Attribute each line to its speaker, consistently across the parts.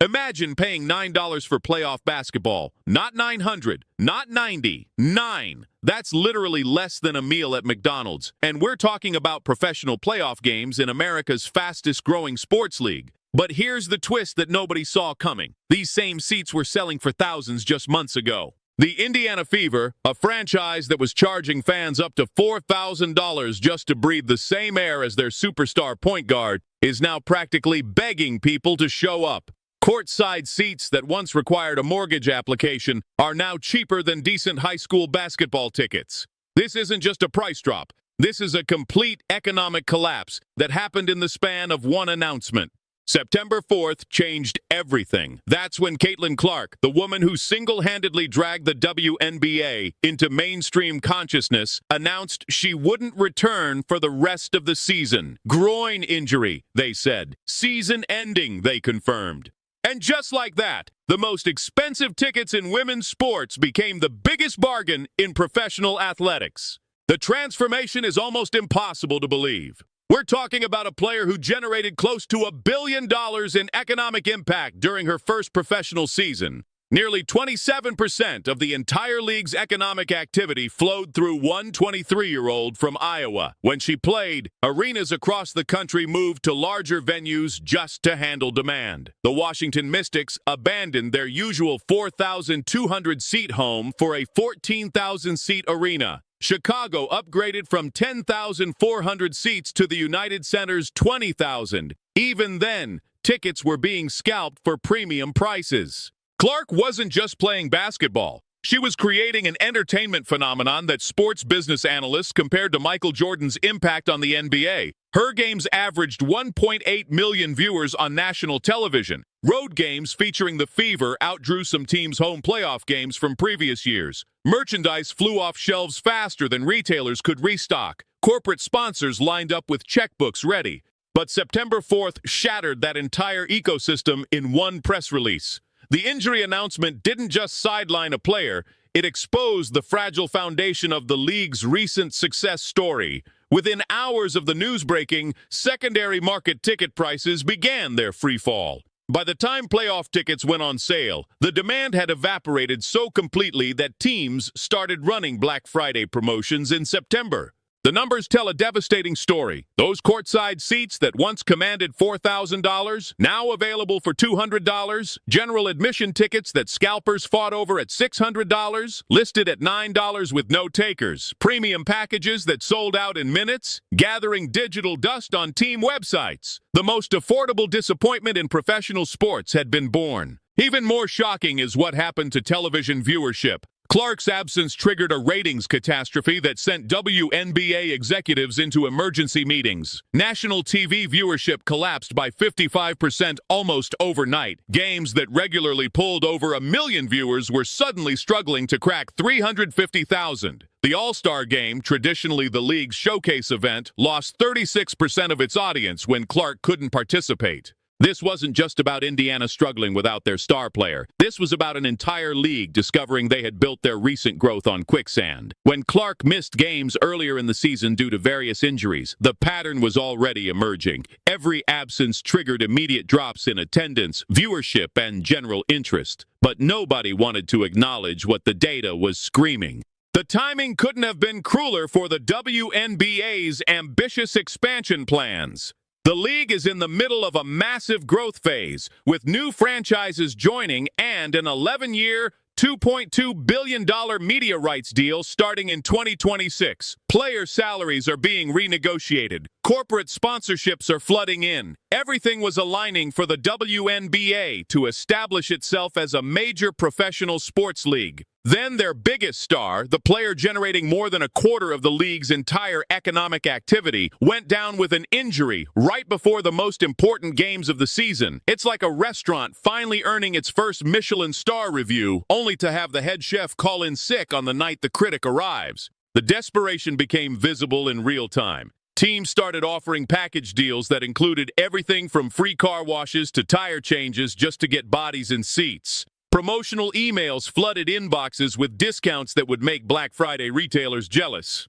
Speaker 1: Imagine paying $9 for playoff basketball. Not 900, not 90, 9. That's literally less than a meal at McDonald's. And we're talking about professional playoff games in America's fastest-growing sports league. But here's the twist that nobody saw coming. These same seats were selling for thousands just months ago. The Indiana Fever, a franchise that was charging fans up to $4,000 just to breathe the same air as their superstar point guard, is now practically begging people to show up. Courtside seats that once required a mortgage application are now cheaper than decent high school basketball tickets. This isn't just a price drop. This is a complete economic collapse that happened in the span of one announcement. September 4th changed everything. That's when Caitlin Clark, the woman who single-handedly dragged the WNBA into mainstream consciousness, announced she wouldn't return for the rest of the season. Groin injury, they said. Season ending, they confirmed. And just like that, the most expensive tickets in women's sports became the biggest bargain in professional athletics. The transformation is almost impossible to believe. We're talking about a player who generated close to $1 billion in economic impact during her first professional season. Nearly 27% of the entire league's economic activity flowed through one 23-year-old from Iowa. When she played, arenas across the country moved to larger venues just to handle demand. The Washington Mystics abandoned their usual 4,200-seat home for a 14,000-seat arena. Chicago upgraded from 10,400 seats to the United Center's 20,000. Even then, tickets were being scalped for premium prices. Clark wasn't just playing basketball. She was creating an entertainment phenomenon that sports business analysts compared to Michael Jordan's impact on the NBA. Her games averaged 1.8 million viewers on national television. Road games featuring the Fever outdrew some teams' home playoff games from previous years. Merchandise flew off shelves faster than retailers could restock. Corporate sponsors lined up with checkbooks ready. But September 4th shattered that entire ecosystem in one press release. The injury announcement didn't just sideline a player, it exposed the fragile foundation of the league's recent success story. Within hours of the news breaking, secondary market ticket prices began their free fall. By the time playoff tickets went on sale, the demand had evaporated so completely that teams started running Black Friday promotions in September. The numbers tell a devastating story. Those courtside seats that once commanded $4,000, now available for $200, general admission tickets that scalpers fought over at $600, listed at $9 with no takers, premium packages that sold out in minutes, gathering digital dust on team websites. The most affordable disappointment in professional sports had been born. Even more shocking is what happened to television viewership. Clark's absence triggered a ratings catastrophe that sent WNBA executives into emergency meetings. National TV viewership collapsed by 55% almost overnight. Games that regularly pulled over 1 million viewers were suddenly struggling to crack 350,000. The All-Star Game, traditionally the league's showcase event, lost 36% of its audience when Clark couldn't participate. This wasn't just about Indiana struggling without their star player. This was about an entire league discovering they had built their recent growth on quicksand. When Clark missed games earlier in the season due to various injuries, the pattern was already emerging. Every absence triggered immediate drops in attendance, viewership, and general interest. But nobody wanted to acknowledge what the data was screaming. The timing couldn't have been crueler for the WNBA's ambitious expansion plans. The league is in the middle of a massive growth phase, with new franchises joining and an 11-year, $2.2 billion media rights deal starting in 2026. Player salaries are being renegotiated. Corporate sponsorships are flooding in. Everything was aligning for the WNBA to establish itself as a major professional sports league. Then their biggest star, the player generating more than a quarter of the league's entire economic activity, went down with an injury right before the most important games of the season. It's like a restaurant finally earning its first Michelin star review, only to have the head chef call in sick on the night the critic arrives. The desperation became visible in real time. Teams started offering package deals that included everything from free car washes to tire changes just to get bodies in seats. Promotional emails flooded inboxes with discounts that would make Black Friday retailers jealous.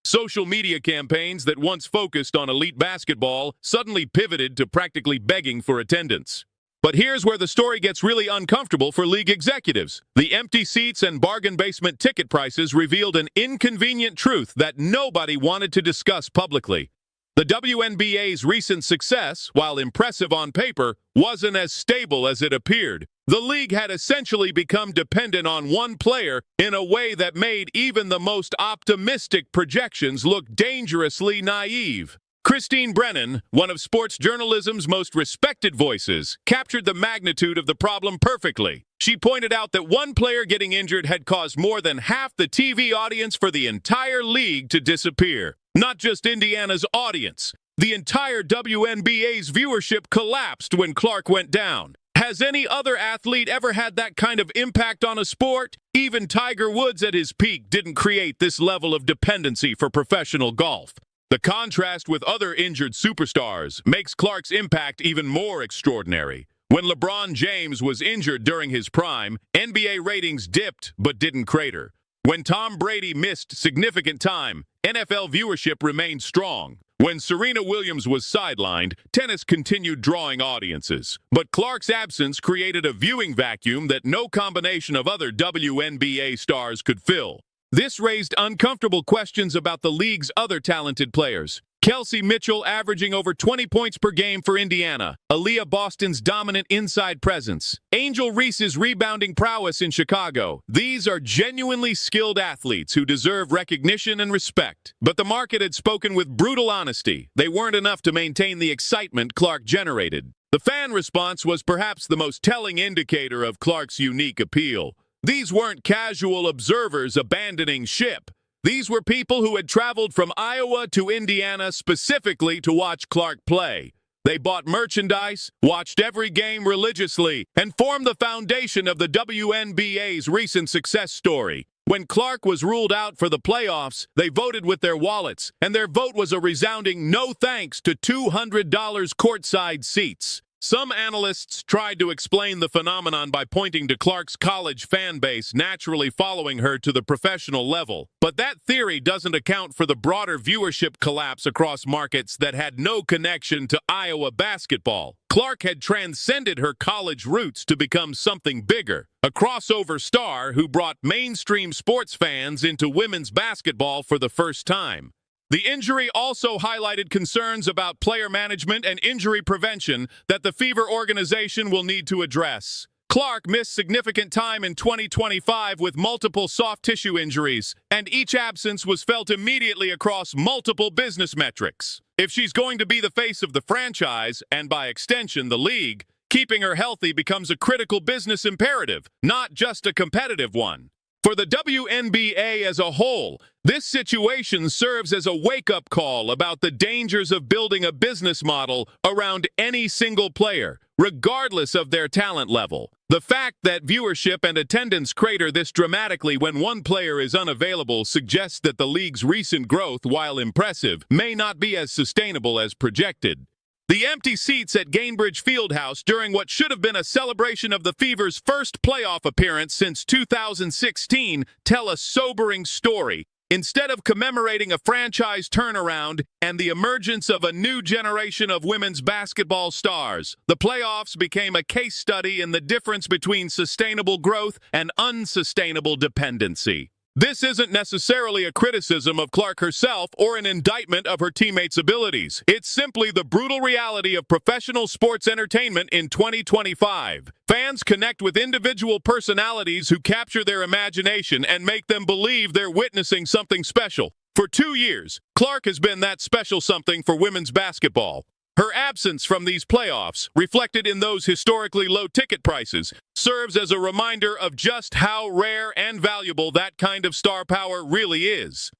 Speaker 1: Social media campaigns that once focused on elite basketball suddenly pivoted to practically begging for attendance. But here's where the story gets really uncomfortable for league executives. The empty seats and bargain basement ticket prices revealed an inconvenient truth that nobody wanted to discuss publicly. The WNBA's recent success, while impressive on paper, wasn't as stable as it appeared. The league had essentially become dependent on one player in a way that made even the most optimistic projections look dangerously naive. Christine Brennan, one of sports journalism's most respected voices, captured the magnitude of the problem perfectly. She pointed out that one player getting injured had caused more than half the TV audience for the entire league to disappear. Not just Indiana's audience. The entire WNBA's viewership collapsed when Clark went down. Has any other athlete ever had that kind of impact on a sport? Even Tiger Woods at his peak didn't create this level of dependency for professional golf. The contrast with other injured superstars makes Clark's impact even more extraordinary. When LeBron James was injured during his prime, NBA ratings dipped but didn't crater. When Tom Brady missed significant time, NFL viewership remained strong. When Serena Williams was sidelined, tennis continued drawing audiences. But Clark's absence created a viewing vacuum that no combination of other WNBA stars could fill. This raised uncomfortable questions about the league's other talented players. Kelsey Mitchell averaging over 20 points per game for Indiana. Aaliyah Boston's dominant inside presence. Angel Reese's rebounding prowess in Chicago. These are genuinely skilled athletes who deserve recognition and respect. But the market had spoken with brutal honesty. They weren't enough to maintain the excitement Clark generated. The fan response was perhaps the most telling indicator of Clark's unique appeal. These weren't casual observers abandoning ship. These were people who had traveled from Iowa to Indiana specifically to watch Clark play. They bought merchandise, watched every game religiously, and formed the foundation of the WNBA's recent success story. When Clark was ruled out for the playoffs, they voted with their wallets, and their vote was a resounding no thanks to $200 courtside seats. Some analysts tried to explain the phenomenon by pointing to Clark's college fan base naturally following her to the professional level. But that theory doesn't account for the broader viewership collapse across markets that had no connection to Iowa basketball. Clark had transcended her college roots to become something bigger, a crossover star who brought mainstream sports fans into women's basketball for the first time. The injury also highlighted concerns about player management and injury prevention that the Fever organization will need to address. Clark missed significant time in 2025 with multiple soft tissue injuries, and each absence was felt immediately across multiple business metrics. If she's going to be the face of the franchise, and by extension the league, keeping her healthy becomes a critical business imperative, not just a competitive one. For the WNBA as a whole, this situation serves as a wake-up call about the dangers of building a business model around any single player, regardless of their talent level. The fact that viewership and attendance crater this dramatically when one player is unavailable suggests that the league's recent growth, while impressive, may not be as sustainable as projected. The empty seats at Gainbridge Fieldhouse during what should have been a celebration of the Fever's first playoff appearance since 2016 tell a sobering story. Instead of commemorating a franchise turnaround and the emergence of a new generation of women's basketball stars, the playoffs became a case study in the difference between sustainable growth and unsustainable dependency. This isn't necessarily a criticism of Clark herself or an indictment of her teammates' abilities. It's simply the brutal reality of professional sports entertainment in 2025. Fans connect with individual personalities who capture their imagination and make them believe they're witnessing something special. For 2 years, Clark has been that special something for women's basketball. Her absence from these playoffs, reflected in those historically low ticket prices, serves as a reminder of just how rare and valuable that kind of star power really is.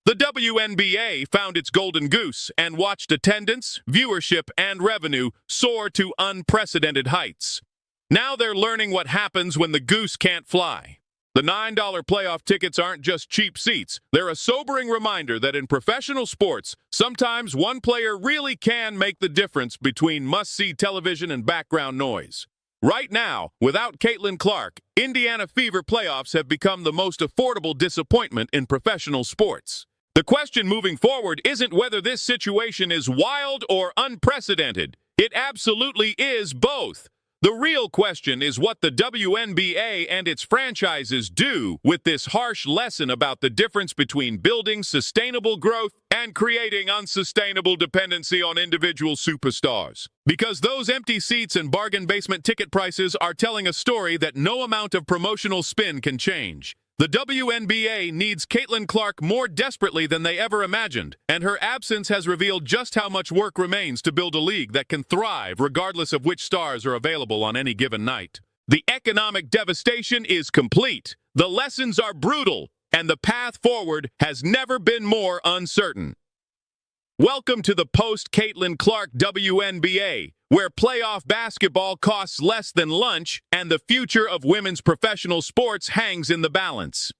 Speaker 1: The WNBA found its golden goose and watched attendance, viewership, and revenue soar to unprecedented heights. Now they're learning what happens when the goose can't fly. The $9 playoff tickets aren't just cheap seats. They're a sobering reminder that in professional sports, sometimes one player really can make the difference between must-see television and background noise. Right now, without Caitlin Clark, Indiana Fever playoffs have become the most affordable disappointment in professional sports. The question moving forward isn't whether this situation is wild or unprecedented. It absolutely is both. The real question is what the WNBA and its franchises do with this harsh lesson about the difference between building sustainable growth and creating unsustainable dependency on individual superstars. Because those empty seats and bargain basement ticket prices are telling a story that no amount of promotional spin can change. The WNBA needs Caitlin Clark more desperately than they ever imagined, and her absence has revealed just how much work remains to build a league that can thrive regardless of which stars are available on any given night. The economic devastation is complete, the lessons are brutal, and the path forward has never been more uncertain. Welcome to the post-Caitlin Clark WNBA, where playoff basketball costs less than lunch and the future of women's professional sports hangs in the balance.